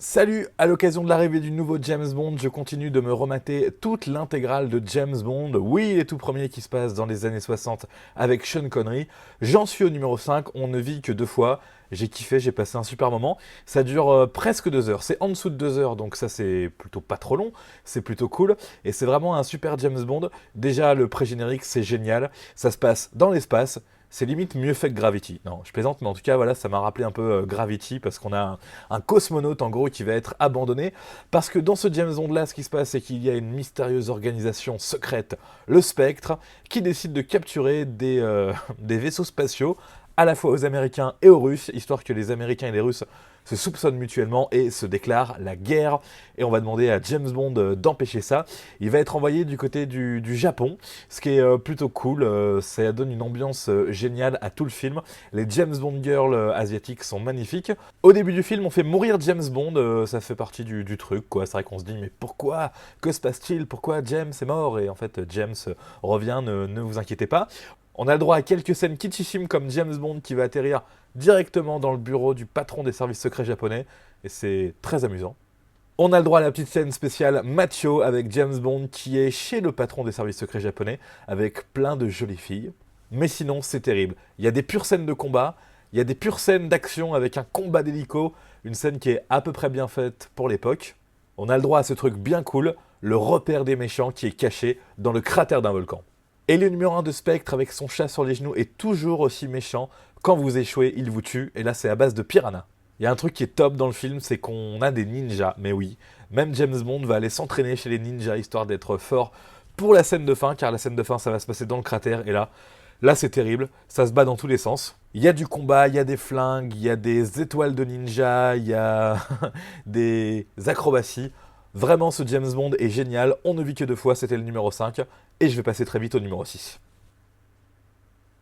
Salut, à l'occasion de l'arrivée du nouveau James Bond, je continue de me remater toute l'intégrale de James Bond. Oui, les tout premiers qui se passent dans les années 60 avec Sean Connery. J'en suis au numéro 5, on ne vit que deux fois. J'ai kiffé, j'ai passé un super moment. Ça dure presque 2 heures, c'est en dessous de 2 heures, donc ça c'est plutôt pas trop long, c'est plutôt cool. Et c'est vraiment un super James Bond. Déjà, le pré-générique, c'est génial. Ça se passe dans l'espace. C'est limite mieux fait que Gravity. Non, je plaisante, mais en tout cas, voilà, ça m'a rappelé un peu Gravity, parce qu'on a un cosmonaute, en gros, qui va être abandonné. Parce que dans ce James Bond-là, ce qui se passe, c'est qu'il y a une mystérieuse organisation secrète, le Spectre, qui décide de capturer des vaisseaux spatiaux, à la fois aux Américains et aux Russes, histoire que les Américains et les Russes se soupçonnent mutuellement et se déclarent la guerre. Et on va demander à James Bond d'empêcher ça. Il va être envoyé du côté du Japon, ce qui est plutôt cool. Ça donne une ambiance géniale à tout le film. Les James Bond girls asiatiques sont magnifiques. Au début du film, on fait mourir James Bond. Ça fait partie du truc, quoi. C'est vrai qu'on se dit, mais pourquoi? Que se passe-t-il? Pourquoi James est mort? Et en fait, James revient, ne vous inquiétez pas. On a le droit à quelques scènes kitschichimes comme James Bond qui va atterrir directement dans le bureau du patron des services secrets japonais, et c'est très amusant. On a le droit à la petite scène spéciale macho avec James Bond qui est chez le patron des services secrets japonais avec plein de jolies filles. Mais sinon, c'est terrible. Il y a des pures scènes de combat, il y a des pures scènes d'action avec un combat d'hélico, une scène qui est à peu près bien faite pour l'époque. On a le droit à ce truc bien cool, le repère des méchants qui est caché dans le cratère d'un volcan. Et le numéro 1 de Spectre avec son chat sur les genoux est toujours aussi méchant. Quand vous échouez, il vous tue, et là c'est à base de piranha. Il y a un truc qui est top dans le film, c'est qu'on a des ninjas, mais oui. Même James Bond va aller s'entraîner chez les ninjas, histoire d'être fort pour la scène de fin, car la scène de fin ça va se passer dans le cratère, et là c'est terrible, ça se bat dans tous les sens. Il y a du combat, il y a des flingues, il y a des étoiles de ninja, il y a des acrobaties. Vraiment, ce James Bond est génial. On ne vit que deux fois, c'était le numéro 5. Et je vais passer très vite au numéro 6.